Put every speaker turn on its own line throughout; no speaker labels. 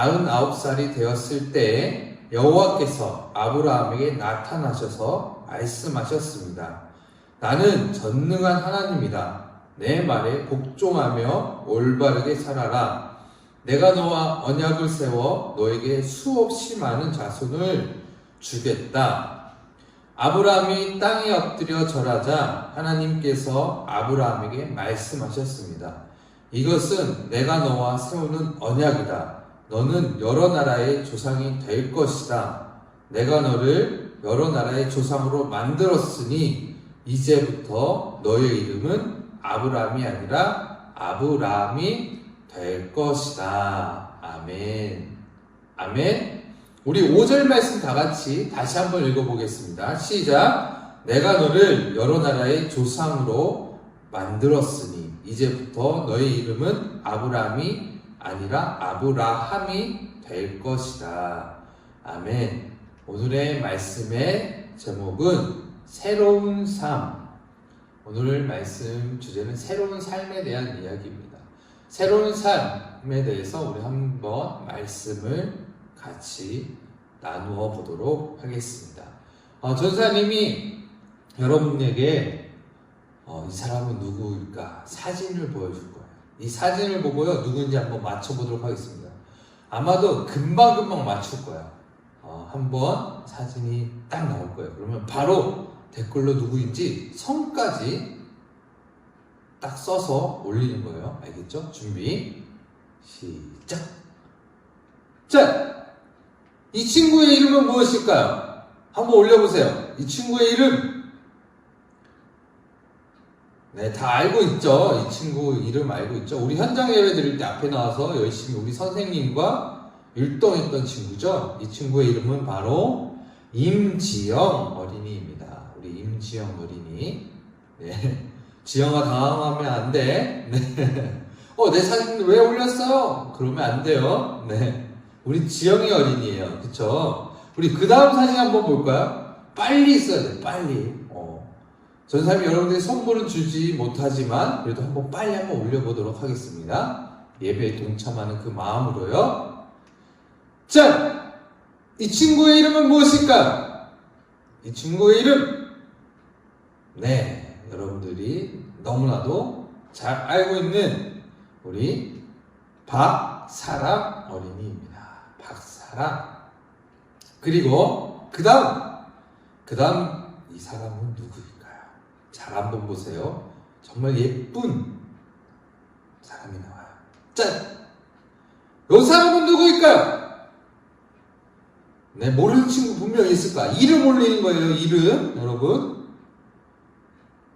99살이 되었을 때 여호와께서 아브라함에게 나타나셔서 말씀하셨습니다. 나는 전능한 하나님이다. 내 말에 복종하며 올바르게 살아라. 내가 너와 언약을 세워 너에게 수없이 많은 자손을 주겠다. 아브라함이 땅에 엎드려 절하자 하나님께서 아브라함에게 말씀하셨습니다. 이것은 내가 너와 세우는 언약이다. 너는 여러 나라의 조상이 될 것이다. 내가 너를 여러 나라의 조상으로 만들었으니 이제부터 너의 이름은 아브라함이 아니라 아브라함이 될 것이다. 아멘. 아멘. 우리 5절 말씀 다 같이 다시 한번 읽어보겠습니다. 시작. 내가 너를 여러 나라의 조상으로 만들었으니 이제부터 너의 이름은 아브라함이 아니라 아브라함이 될 것이다. 아멘. 오늘의 말씀의 제목은 새로운 삶. 오늘 말씀 주제는 새로운 삶에 대한 이야기입니다. 새로운 삶에 대해서 우리 한번 말씀을 같이 나누어 보도록 하겠습니다. 전사님이 여러분에게 이 사람은 누구일까 사진을 보여줄 거예요. 이 사진을 보고요 누구인지 한번 맞춰보도록 하겠습니다. 아마도 금방금방 맞출 거예요. 한번 사진이 딱 나올 거예요. 그러면 바로 댓글로 누구인지 성까지 딱 써서 올리는 거예요. 알겠죠? 준비 시작. 자, 이 친구의 이름은 무엇일까요? 한번 올려보세요. 이 친구의 이름. 네, 다 알고 있죠? 이 친구 이름 알고 있죠? 우리 현장 예배 드릴 때 앞에 나와서 열심히 우리 선생님과 율동했던 친구죠? 이 친구의 이름은 바로 임지영 어린이입니다. 우리 임지영 어린이. 네. 지영아 당황하면 안 돼. 네. 내 사진 왜 올렸어요? 그러면 안 돼요. 네. 우리 지영이 어린이에요. 그쵸? 우리 그 다음 사진 한번 볼까요? 빨리 있어야 돼. 빨리. 전사님이 여러분들이 선물은 주지 못하지만 그래도 한번 빨리 한번 올려보도록 하겠습니다. 예배에 동참하는 그 마음으로요. 자, 이 친구의 이름은 무엇일까? 이 친구의 이름. 네, 여러분들이 너무나도 잘 알고 있는 우리 박사랑 어린이입니다. 박사랑. 그리고 그 다음 이 사람은 누구일까요? 잘 한번 보세요. 정말 예쁜 사람이 나와요. 짠! 이 사람은 누구일까요? 네, 모르는 친구 분명히 있을 거야. 이름 올리는 거예요. 이름. 여러분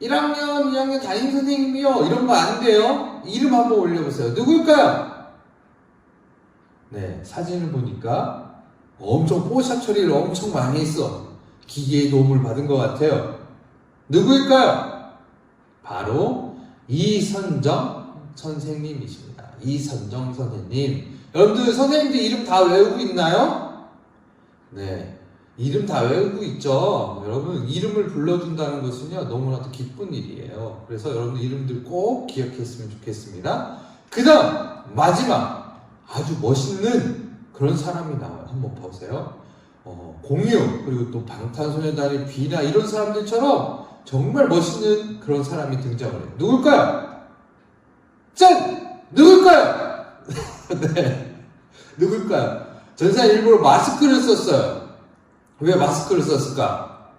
1학년 2학년 담임 선생님이요 이런 거 안 돼요. 이름 한번 올려보세요. 누구일까요? 네, 사진을 보니까 엄청 뽀샵 처리를 엄청 많이 했어. 기계의 도움을 받은 것 같아요. 누구일까요? 바로 이선정 선생님이십니다. 이선정 선생님. 여러분들 선생님들 이름 다 외우고 있나요? 네, 이름 다 외우고 있죠. 여러분 이름을 불러준다는 것은요 너무나도 기쁜 일이에요. 그래서 여러분 이름들 꼭 기억했으면 좋겠습니다. 그 다음 마지막 아주 멋있는 그런 사람이 나와요. 한번 보세요. 공유 그리고 또 방탄소년단의 비나 이런 사람들처럼 정말 멋있는 그런 사람이 등장을 해요. 누굴까요? 짠! 누굴까요? 네, 누굴까요? 전사 일부러 마스크를 썼어요. 왜 마스크를 썼을까?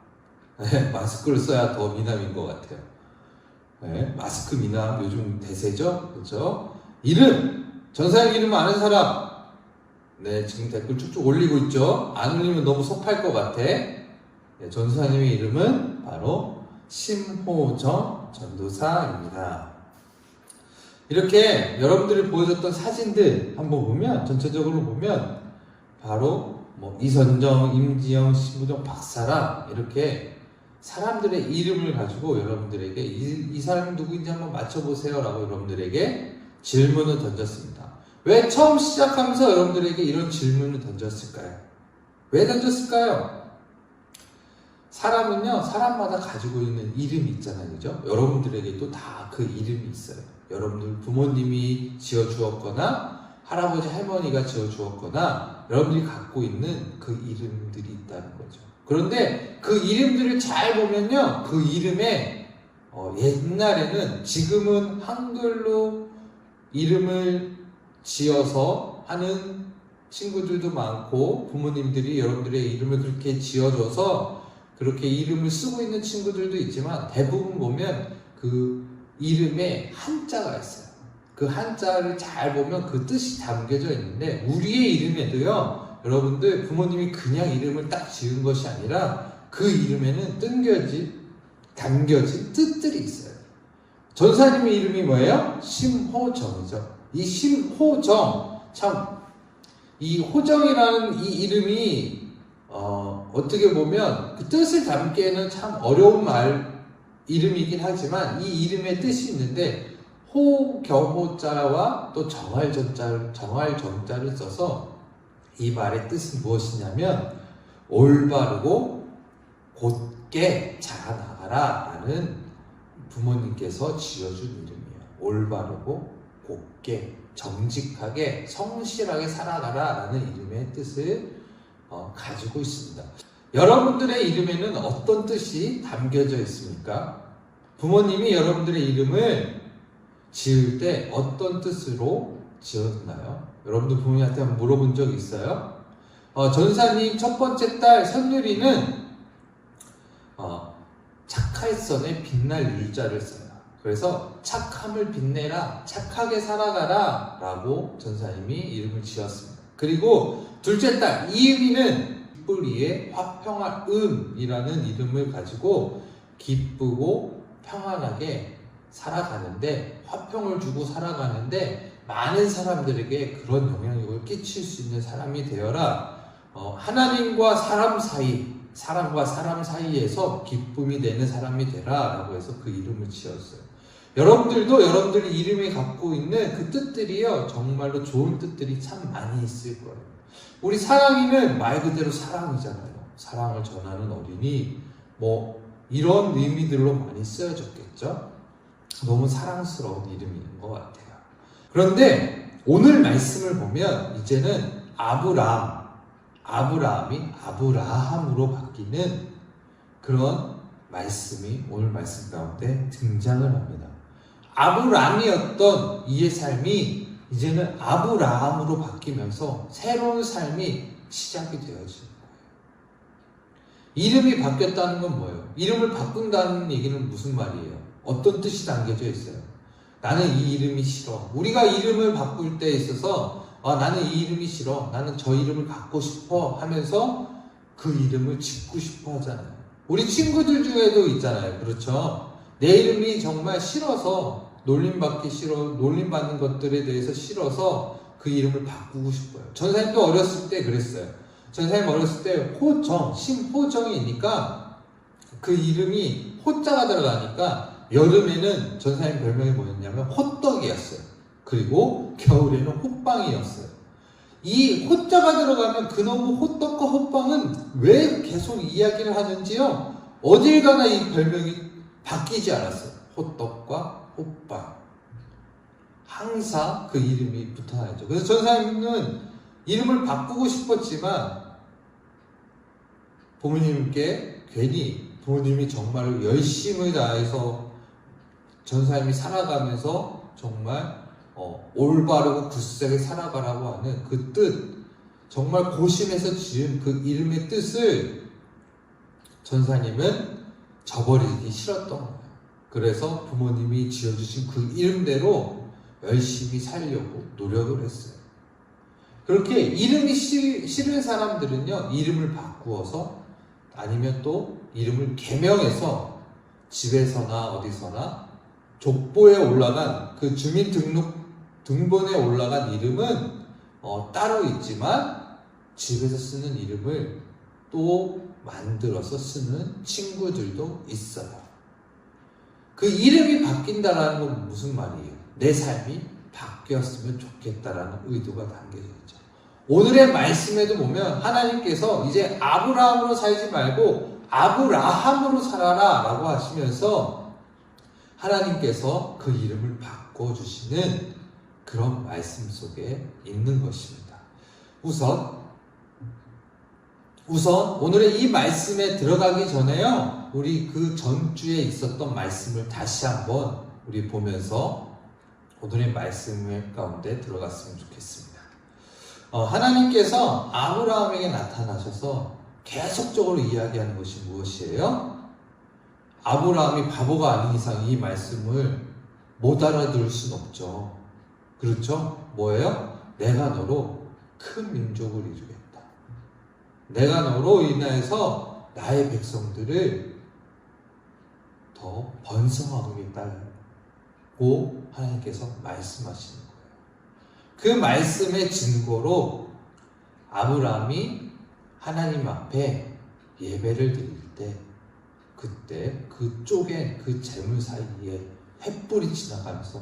네, 마스크를 써야 더 미남인 것 같아요. 네, 마스크 미남 요즘 대세죠? 그렇죠? 이름! 전사님 이름 아는 사람? 네, 지금 댓글 쭉쭉 올리고 있죠? 안 올리면 너무 섭할 것 같아. 네, 전사님의 이름은 바로 심호정 전도사입니다. 이렇게 여러분들이 보여줬던 사진들 한번 보면, 전체적으로 보면 바로 이선정, 임지영, 심호정, 박사랑 이렇게 사람들의 이름을 가지고 여러분들에게 이 사람이 누구인지 한번 맞춰보세요 라고 여러분들에게 질문을 던졌습니다. 왜 처음 시작하면서 여러분들에게 이런 질문을 던졌을까요? 왜 던졌을까요? 사람은요, 사람마다 가지고 있는 이름이 있잖아요. 그죠? 여러분들에게도 다 그 이름이 있어요. 여러분들 부모님이 지어주었거나 할아버지 할머니가 지어주었거나 여러분들이 갖고 있는 그 이름들이 있다는 거죠. 그런데 그 이름들을 잘 보면요, 그 이름에 옛날에는, 지금은 한글로 이름을 지어서 하는 친구들도 많고 부모님들이 여러분들의 이름을 그렇게 지어줘서 그렇게 이름을 쓰고 있는 친구들도 있지만, 대부분 보면 그 이름에 한자가 있어요. 그 한자를 잘 보면 그 뜻이 담겨져 있는데, 우리의 이름에도요, 여러분들 부모님이 그냥 이름을 딱 지은 것이 아니라 그 이름에는 담겨진 뜻들이 있어요. 전사님의 이름이 뭐예요? 심호정이죠. 이 심호정, 참 이 호정이라는 이 이름이 어떻게 보면 그 뜻을 담기에는 참 어려운 이름이긴 하지만, 이 이름의 뜻이 있는데, 호경호자와 또 정할정자를 써서 이 말의 뜻은 무엇이냐면, 올바르고 곧게 자라나가라 라는 부모님께서 지어준 이름이에요. 올바르고 곧게, 정직하게, 성실하게 살아가라 라는 이름의 뜻을 가지고 있습니다. 여러분들의 이름에는 어떤 뜻이 담겨져 있습니까? 부모님이 여러분들의 이름을 지을 때 어떤 뜻으로 지었나요? 여러분들 부모님한테 한번 물어본 적 있어요? 전사님 첫 번째 딸 선율이는 착할선에 빛날 율자를 써요. 그래서 착함을 빛내라, 착하게 살아가라 라고 전사님이 이름을 지었습니다. 그리고 둘째 딸 이음이는 기쁘리에 화평한 음이라는 이름을 가지고 기쁘고 평안하게 살아가는데, 화평을 주고 살아가는데 많은 사람들에게 그런 영향력을 끼칠 수 있는 사람이 되어라. 하나님과 사람 사이, 사람과 사람 사이에서 기쁨이 되는 사람이 되라 라고 해서 그 이름을 지었어요. 여러분들도 여러분들이 이름이 갖고 있는 그 뜻들이요, 정말로 좋은 뜻들이 참 많이 있을 거예요. 우리 사랑이는 말 그대로 사랑이잖아요. 사랑을 전하는 어린이, 이런 의미들로 많이 쓰여졌겠죠. 너무 사랑스러운 이름인 것 같아요. 그런데 오늘 말씀을 보면 이제는 아브라함이 아브라함으로 바뀌는 그런 말씀이 오늘 말씀 가운데 등장을 합니다. 아브라함이었던 이의 삶이 이제는 아브라함으로 바뀌면서 새로운 삶이 시작이 되어지는 거예요. 이름이 바뀌었다는 건 뭐예요? 이름을 바꾼다는 얘기는 무슨 말이에요? 어떤 뜻이 담겨져 있어요? 나는 이 이름이 싫어. 우리가 이름을 바꿀 때 있어서 나는 이 이름이 싫어, 나는 저 이름을 갖고 싶어 하면서 그 이름을 짓고 싶어 하잖아요. 우리 친구들 중에도 있잖아요. 그렇죠? 내 이름이 정말 싫어서, 놀림받는 것들에 대해서 싫어서 그 이름을 바꾸고 싶어요. 전사님도 어렸을 때 그랬어요. 전사님 어렸을 때 심호정이니까 그 이름이 호자가 들어가니까 여름에는 전사님 별명이 뭐였냐면 호떡이었어요. 그리고 겨울에는 호빵이었어요. 이 호자가 들어가면 그놈의 호떡과 호빵은 왜 계속 이야기를 하는지요, 어딜 가나 이 별명이 바뀌지 않았어요. 호떡과 호빵, 항상 그 이름이 붙어야죠. 그래서 전사님은 이름을 바꾸고 싶었지만 부모님께 괜히, 부모님이 정말 열심을 다해서 전사님이 살아가면서 정말 올바르고 굳세게 살아가라고 하는 그 뜻, 정말 고심해서 지은 그 이름의 뜻을 전사님은 저버리기 싫었던 거예요. 그래서 부모님이 지어주신 그 이름대로 열심히 살려고 노력을 했어요. 그렇게 이름이 싫은 사람들은요, 이름을 바꾸어서, 아니면 또 이름을 개명해서 집에서나 어디서나 족보에 올라간, 그 주민등록번호에 올라간 이름은 따로 있지만 집에서 쓰는 이름을 또 만들어서 쓰는 친구들도 있어요. 그 이름이 바뀐다라는 건 무슨 말이에요? 내 삶이 바뀌었으면 좋겠다라는 의도가 담겨져 있죠. 오늘의 말씀에도 보면 하나님께서 이제 아브라함으로 살지 말고 아브라함으로 살아라 라고 하시면서 하나님께서 그 이름을 바꿔주시는 그런 말씀 속에 있는 것입니다. 우선 오늘의 이 말씀에 들어가기 전에요, 우리 그 전주에 있었던 말씀을 다시 한번 우리 보면서 오늘의 말씀 가운데 들어갔으면 좋겠습니다. 하나님께서 아브라함에게 나타나셔서 계속적으로 이야기하는 것이 무엇이에요? 아브라함이 바보가 아닌 이상 이 말씀을 못 알아들을 수는 없죠. 그렇죠? 뭐예요? 내가 너로 큰 민족을 이루겠다. 내가 너로 인하여서 나의 백성들을 더 번성하겠다고 하나님께서 말씀하시는 거예요. 그 말씀의 증거로 아브라함이 하나님 앞에 예배를 드릴 때, 그때 그쪽에 그 재물 사이에 횃불이 지나가면서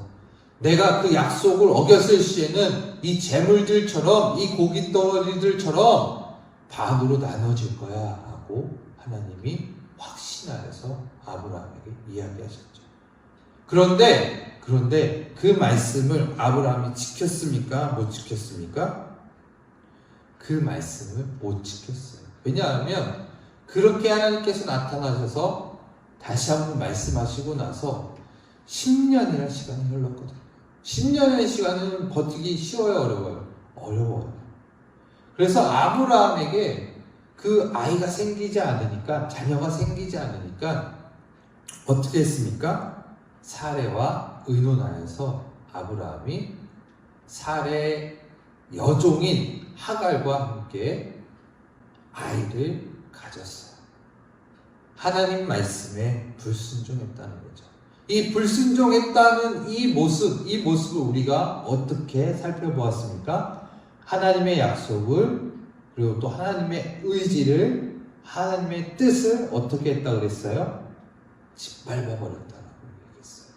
내가 그 약속을 어겼을 시에는 이 재물들처럼, 이 고기 덩어리들처럼 반으로 나눠질 거야 하고 하나님이 확신하여서 아브라함에게 이야기하셨죠. 그런데 그 말씀을 아브라함이 지켰습니까? 못 지켰습니까? 그 말씀을 못 지켰어요. 왜냐하면 그렇게 하나님께서 나타나셔서 다시 한번 말씀하시고 나서 10년이라는 시간이 흘렀거든요. 10년의 시간은 버티기 쉬워요, 어려워요? 어려워요. 그래서 아브라함에게 그 아이가 생기지 않으니까, 자녀가 생기지 않으니까 어떻게 했습니까? 사레와 의논하여서 아브라함이 사레 여종인 하갈과 함께 아이를 가졌어요. 하나님 말씀에 불순종했다는 거죠. 이 불순종했다는 이 모습을 우리가 어떻게 살펴보았습니까? 하나님의 약속을, 그리고 또 하나님의 의지를, 하나님의 뜻을 어떻게 했다 그랬어요? 짓밟아버렸다라고 얘기했어요.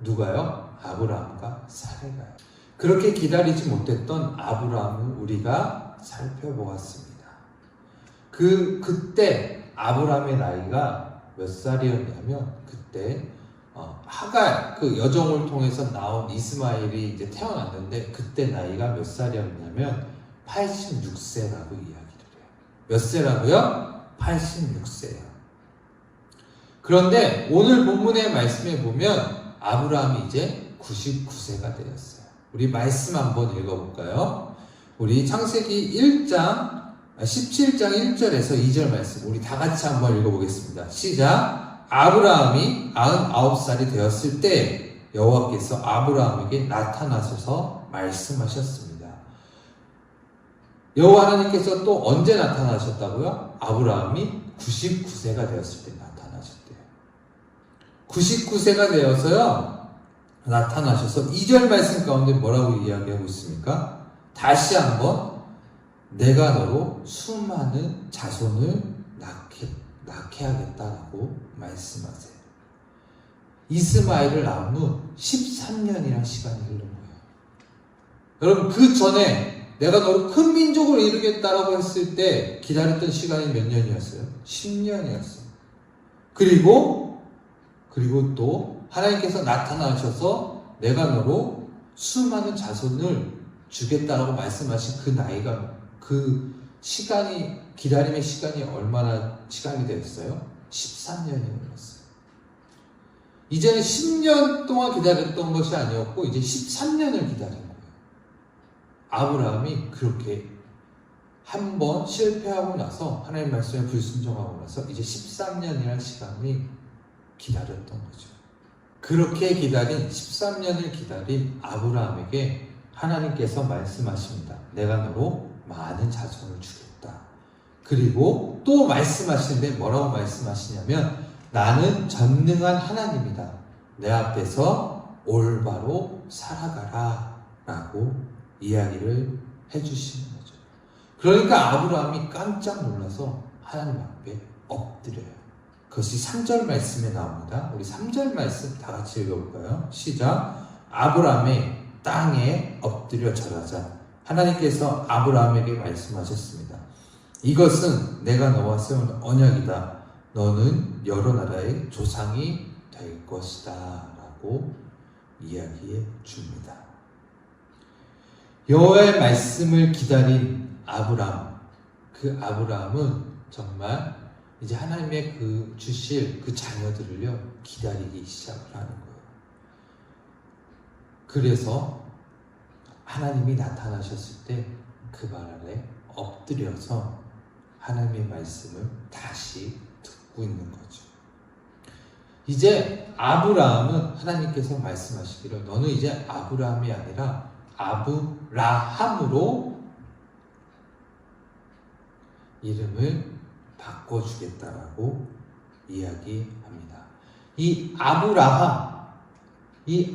누가요? 아브라함과 사레가요. 그렇게 기다리지 못했던 아브라함을 우리가 살펴보았습니다. 그때 아브라함의 나이가 몇 살이었냐면, 그때 하갈 그 여종을 통해서 나온 이스마엘이 이제 태어났는데, 그때 나이가 몇 살이었냐면 86세라고 이야기를 해요. 몇 세라고요? 86세예요. 그런데 오늘 본문의 말씀에 보면 아브라함이 이제 99세가 되었어요. 우리 말씀 한번 읽어볼까요? 우리 창세기 17장 1절에서 2절 말씀 우리 다 같이 한번 읽어보겠습니다. 시작! 아브라함이 99살이 되었을 때 여호와께서 아브라함에게 나타나셔서 말씀하셨습니다. 여호와 하나님께서 또 언제 나타나셨다고요? 아브라함이 99세가 되었을 때 나타나셨대요. 99세가 되어서요 나타나셔서 2절 말씀 가운데 뭐라고 이야기하고 있습니까? 다시 한번 내가 너로 수많은 자손을 낳게 하겠다라고 말씀하세요. 이스마엘을 낳은 후 13년이라는 시간이 흐른 거예요. 여러분, 그 전에 내가 너를 큰 민족을 이루겠다라고 했을 때 기다렸던 시간이 몇 년이었어요? 10년이었어요. 그리고 또 하나님께서 나타나셔서 내가 너로 수많은 자손을 주겠다라고 말씀하신 그 나이가, 그 시간이, 기다림의 시간이 얼마나 시간이 되었어요? 13년이 흘렀어요. 이제는 10년 동안 기다렸던 것이 아니었고 이제 13년을 기다린 거예요. 아브라함이 그렇게 한번 실패하고 나서, 하나님 말씀에 불순종하고 나서 이제 13년이라는 시간이 기다렸던 거죠. 그렇게 기다린 13년을 기다린 아브라함에게 하나님께서 말씀하십니다. 내가 너로 많은 자손을 주겠다. 그리고 또 말씀하시는데 뭐라고 말씀하시냐면 나는 전능한 하나님이다. 내 앞에서 올바로 살아가라 라고 이야기를 해주시는 거죠. 그러니까 아브라함이 깜짝 놀라서 하나님 앞에 엎드려요. 그것이 3절 말씀에 나옵니다. 우리 3절 말씀 다 같이 읽어볼까요? 시작! 아브라함의 땅에 엎드려 절하자. 하나님께서 아브라함에게 말씀하셨습니다. 이것은 내가 너와 세운 언약이다. 너는 여러 나라의 조상이 될 것이다 라고 이야기해 줍니다. 여호와의 말씀을 기다린 아브람, 그 아브라함은 정말 이제 하나님의 그 주실 그 자녀들을요 기다리기 시작을 하는 거예요. 그래서 하나님이 나타나셨을 때 그 말 아래 엎드려서 하나님의 말씀을 다시 듣고 있는 거죠. 이제 아브라함은 하나님께서 말씀하시기를 너는 이제 아브라함이 아니라 아브라함으로 이름을 바꿔주겠다라고 이야기합니다. 이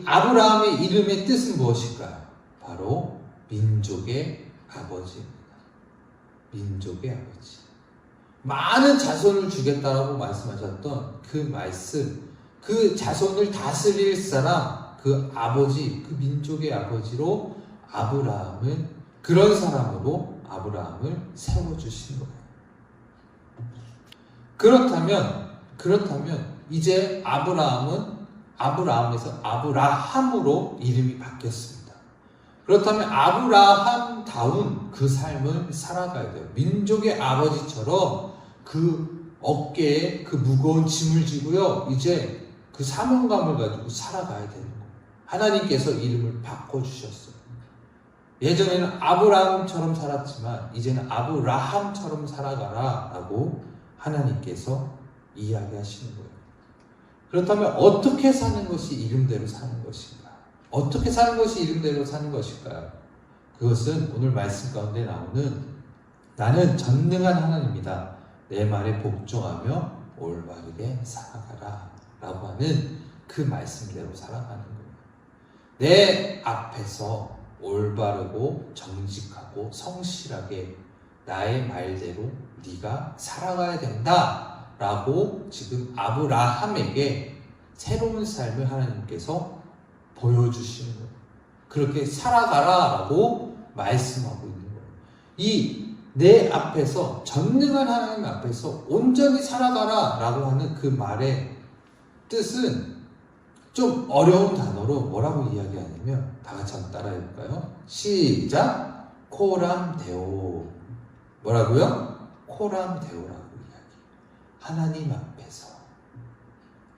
아브라함의 이름의 뜻은 무엇일까요? 바로 민족의 아버지입니다. 민족의 아버지. 많은 자손을 주겠다라고 말씀하셨던 그 말씀, 그 자손을 다스릴 사람, 그 아버지, 그 민족의 아버지로 아브라함을, 그런 사람으로 아브라함을 세워주신 거예요. 그렇다면 이제 아브라함에서 아브라함으로 이름이 바뀌었습니다. 그렇다면 아브라함다운 그 삶을 살아가야 돼요. 민족의 아버지처럼 그 어깨에 그 무거운 짐을 지고요. 이제 그 사명감을 가지고 살아가야 되는 거예요. 하나님께서 이름을 바꿔주셨어요. 예전에는 아브라함처럼 살았지만 이제는 아브라함처럼 살아가라 라고 하나님께서 이야기하시는 거예요. 그렇다면 어떻게 사는 것이 이름대로 사는 것인가? 어떻게 사는 것이 이름대로 사는 것일까요? 그것은 오늘 말씀 가운데 나오는 나는 전능한 하나님이다. 내 말에 복종하며 올바르게 살아가라 라고 하는 그 말씀대로 살아가는 거예요. 내 앞에서 올바르고 정직하고 성실하게 나의 말대로 네가 살아가야 된다 라고 지금 아브라함에게 새로운 삶을 하나님께서 보여주시는 거예요. 그렇게 살아가라 라고 말씀하고 있는 거예요. 이 내 앞에서 전능한 하나님 앞에서 온전히 살아가라 라고 하는 그 말의 뜻은 좀 어려운 단어로 뭐라고 이야기하냐면 다 같이 한번 따라해 볼까요? 시작! 코람데오. 뭐라고요? 코람데오라고 이야기.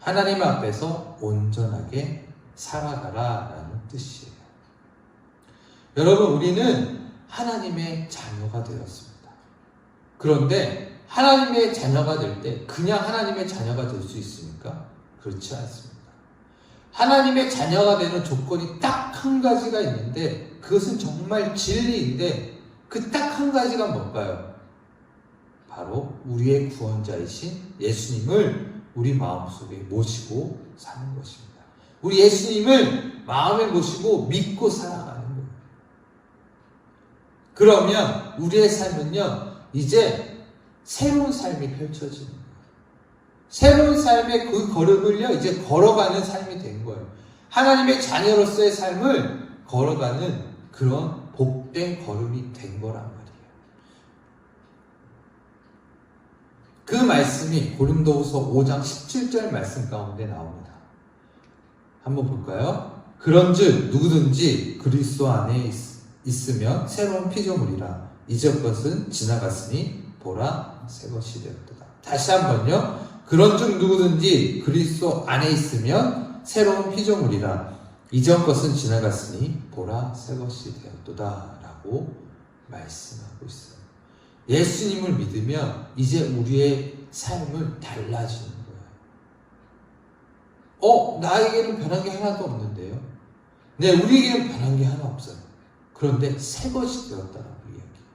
하나님 앞에서 온전하게 살아가라 라는 뜻이에요. 여러분, 우리는 하나님의 자녀가 되었습니다. 그런데 하나님의 자녀가 될 때 그냥 하나님의 자녀가 될 수 있습니까? 그렇지 않습니다. 하나님의 자녀가 되는 조건이 딱 한 가지가 있는데 그것은 정말 진리인데 그 딱 한 가지가 뭘까요? 바로 우리의 구원자이신 예수님을 우리 마음속에 모시고 사는 것입니다. 우리 예수님을 마음에 모시고 믿고 살아가는 거예요. 그러면 우리의 삶은요 이제 새로운 삶이 펼쳐지는 거예요. 새로운 삶의 그 걸음을요 이제 걸어가는 삶이 된 거예요. 하나님의 자녀로서의 삶을 걸어가는 그런 복된 걸음이 된 거란 말이에요. 그 말씀이 고린도후서 5장 17절 말씀 가운데 나옵니다. 한번 볼까요? 그런즉 누구든지 그리스도 안에 있으면 새로운 피조물이라 이전 것은 지나갔으니 보라 새 것이 되었도다. 다시 한번요. 그런즉 누구든지 그리스도 안에 있으면 새로운 피조물이라 이전 것은 지나갔으니 보라 새 것이 되었도다 라고 말씀하고 있어요. 예수님을 믿으면 이제 우리의 삶은 달라지는 거예요. 나에게는 변한 게 하나도 없는데요. 네, 우리에게는 변한 게 하나 없어요. 그런데 새 것이 되었다라고 이야기해요.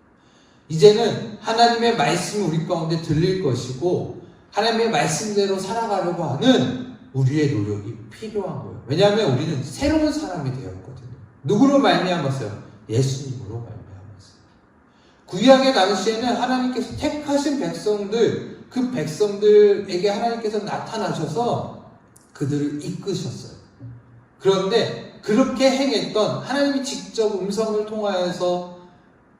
이제는 하나님의 말씀이 우리 가운데 들릴 것이고 하나님의 말씀대로 살아가려고 하는 우리의 노력이 필요한 거예요. 왜냐하면 우리는 새로운 사람이 되었거든요. 누구로 말미암았어요? 예수님으로 말미암았어요. 구약의 당시에는 하나님께서 택하신 백성들, 그 백성들에게 하나님께서 나타나셔서 그들을 이끄셨어요. 그런데 그렇게 행했던 하나님이 직접 음성을 통하여서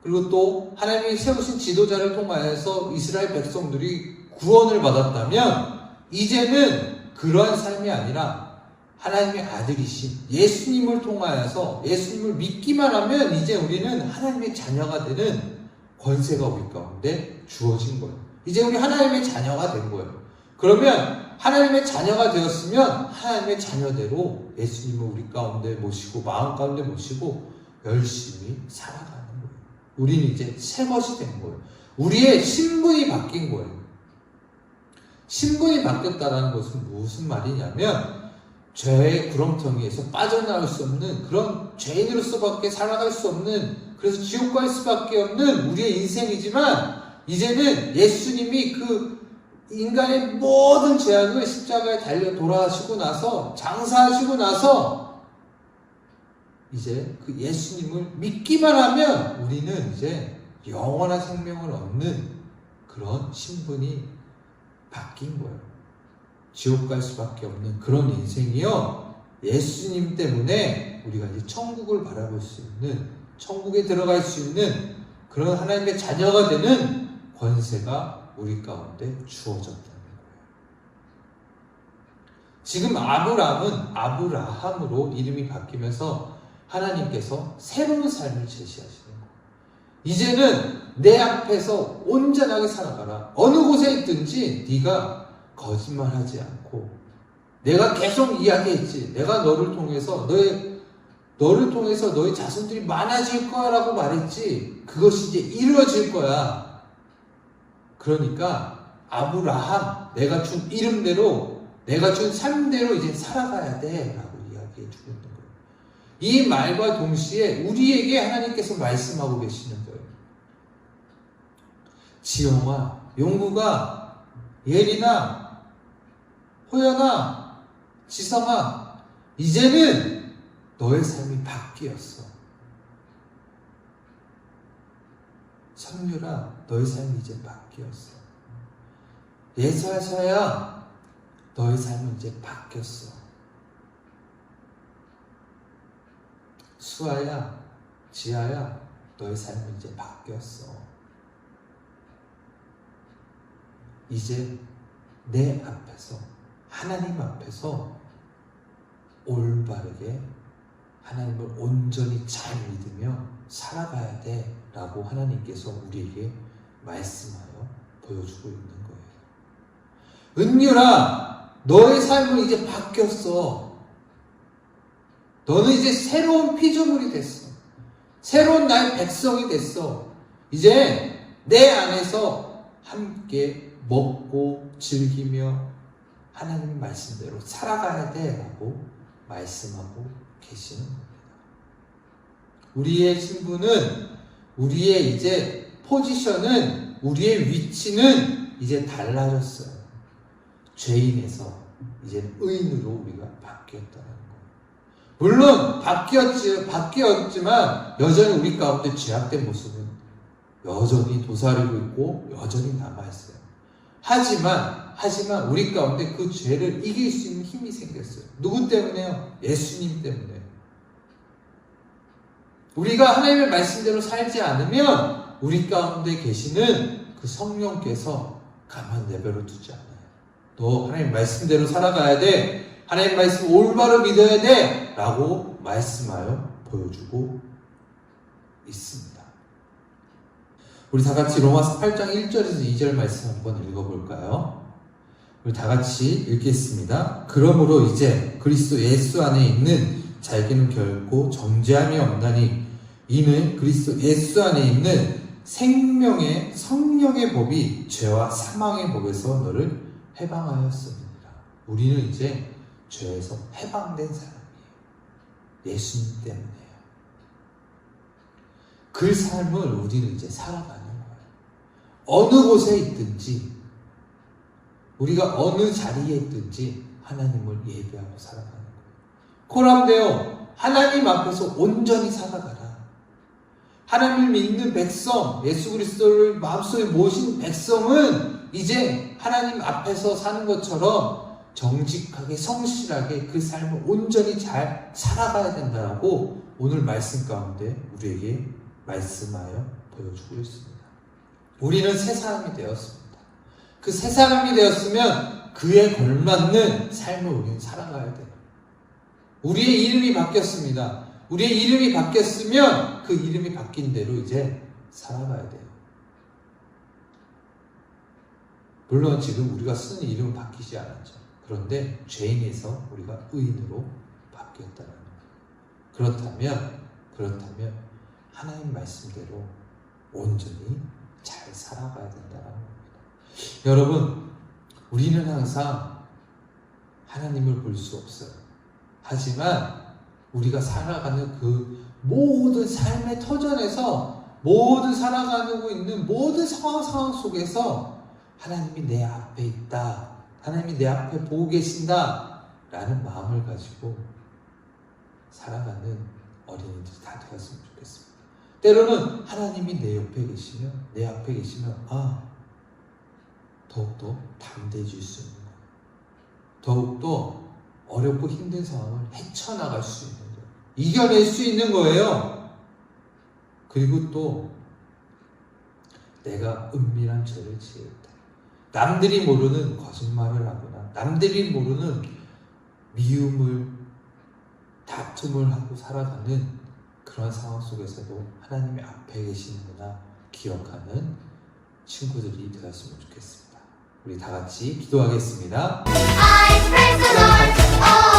그리고 또 하나님이 세우신 지도자를 통하여서 이스라엘 백성들이 구원을 받았다면 이제는 그러한 삶이 아니라 하나님의 아들이신 예수님을 통하여서 예수님을 믿기만 하면 이제 우리는 하나님의 자녀가 되는 권세가 우리 가운데 주어진 거예요. 이제 우리 하나님의 자녀가 된 거예요. 그러면 하나님의 자녀가 되었으면 하나님의 자녀대로 예수님을 우리 가운데 모시고 마음 가운데 모시고 열심히 살아가는 거예요. 우리는 이제 새 것이 된 거예요. 우리의 신분이 바뀐 거예요. 신분이 바뀌었다는 것은 무슨 말이냐면 죄의 구렁텅이에서 빠져나올 수 없는 그런 죄인으로서밖에 살아갈 수 없는, 그래서 지옥 갈 수밖에 없는 우리의 인생이지만, 이제는 예수님이 그 인간의 모든 죄악을 십자가에 달려 돌아가시고 나서, 장사하시고 나서 이제 그 예수님을 믿기만 하면 우리는 이제 영원한 생명을 얻는 그런 신분이 바뀐 거예요. 지옥 갈 수밖에 없는 그런 인생이요, 예수님 때문에 우리가 이제 천국을 바라볼 수 있는, 천국에 들어갈 수 있는 그런 하나님의 자녀가 되는 권세가 우리 가운데 주어졌다는 거예요. 지금 아브라함은 아브라함으로 이름이 바뀌면서 하나님께서 새로운 삶을 제시하시는 거예요. 이제는 내 앞에서 온전하게 살아가라. 어느 곳에 있든지 네가 거짓말하지 않고, 내가 계속 이야기했지. 내가 너를 통해서 너의 자손들이 많아질 거야라고 말했지. 그것이 이제 이루어질 거야. 그러니까 아브라함, 내가 준 이름대로, 내가 준 삶대로 이제 살아가야 돼 라고 이야기해 주고 있는 거예요. 이 말과 동시에 우리에게 하나님께서 말씀하고 계시는 거예요. 지영아, 용구가, 예린아, 호연아, 지성아, 이제는 너의 삶이 바뀌었어. 성유라, 너의 삶이 이제 바뀌었어. 예사샤야, 너의 삶은 이제 바뀌었어. 수아야, 지아야, 너의 삶은 이제 바뀌었어. 이제 내 앞에서, 하나님 앞에서 올바르게 하나님을 온전히 잘 믿으며 살아가야 돼 라고 하나님께서 우리에게 말씀하여 보여주고 있는 거예요. 은유라, 너의 삶은 이제 바뀌었어. 너는 이제 새로운 피조물이 됐어. 새로운 나의 백성이 됐어. 이제 내 안에서 함께 먹고 즐기며 하나님 말씀대로 살아가야 돼 라고 말씀하고 계시는 겁니다. 우리의 신분은, 우리의 이제 포지션은, 우리의 위치는 이제 달라졌어요. 죄인에서 이제 의인으로 우리가 바뀌었다는 거예요. 물론 바뀌었지만 여전히 우리 가운데 죄악된 모습은 여전히 도사리고 있고 여전히 남아있어요. 하지만 우리 가운데 그 죄를 이길 수 있는 힘이 생겼어요. 누구 때문에요? 예수님 때문에. 우리가 하나님의 말씀대로 살지 않으면 우리 가운데 계시는 그 성령께서 가만 내버려 두지 않아요. 너 하나님 말씀대로 살아가야 돼. 하나님 말씀 올바로 믿어야 돼. 라고 말씀하여 보여주고 있습니다. 우리 다 같이 로마서 8장 1절에서 2절 말씀 한번 읽어볼까요? 우리 다 같이 읽겠습니다. 그러므로 이제 그리스도 예수 안에 있는 자에게는 결코 정죄함이 없나니 이는 그리스도 예수 안에 있는 생명의 성령의 법이 죄와 사망의 법에서 너를 해방하였습니다. 우리는 이제 죄에서 해방된 사람이에요. 예수님 때문에요. 그 삶을 우리는 이제 살아가는 거예요. 어느 곳에 있든지, 우리가 어느 자리에 있든지 하나님을 예배하고 살아가는 거예요. 코람데오, 하나님 앞에서 온전히 살아가라. 하나님을 믿는 백성, 예수 그리스도를 마음속에 모신 백성은 이제 하나님 앞에서 사는 것처럼 정직하게 성실하게 그 삶을 온전히 잘 살아가야 된다고 오늘 말씀 가운데 우리에게 말씀하여 보여주고 있습니다. 우리는 새 사람이 되었습니다. 그 새 사람이 되었으면 그에 걸맞는 삶을 우리는 살아가야 돼요. 우리의 이름이 바뀌었습니다. 우리의 이름이 바뀌었으면 그 이름이 바뀐 대로 이제 살아가야 돼요. 물론 지금 우리가 쓰는 이름은 바뀌지 않았죠. 그런데 죄인에서 우리가 의인으로 바뀌었다는 거예요. 그렇다면 하나님 말씀대로 온전히 잘 살아가야 된다는 겁니다. 여러분, 우리는 항상 하나님을 볼 수 없어요. 하지만 우리가 살아가는 그 모든 삶의 터전에서 모든 살아가고 있는 모든 상황 속에서 하나님이 내 앞에 있다, 하나님이 내 앞에 보고 계신다 라는 마음을 가지고 살아가는 어린이들이 다 되었으면 좋겠습니다. 때로는 하나님이 내 옆에 계시면, 내 앞에 계시면 더욱더 담대해질 수 있는 거예요. 더욱더 어렵고 힘든 상황을 헤쳐나갈 수 있는 거예요. 이겨낼 수 있는 거예요. 그리고 또 내가 은밀한 죄를 지었다, 남들이 모르는 거짓말을 하거나 남들이 모르는 미움을, 다툼을 하고 살아가는 그런 상황 속에서도 하나님의 앞에 계시는구나 기억하는 친구들이 되었으면 좋겠습니다. 우리 다 같이 기도하겠습니다.
I praise the Lord.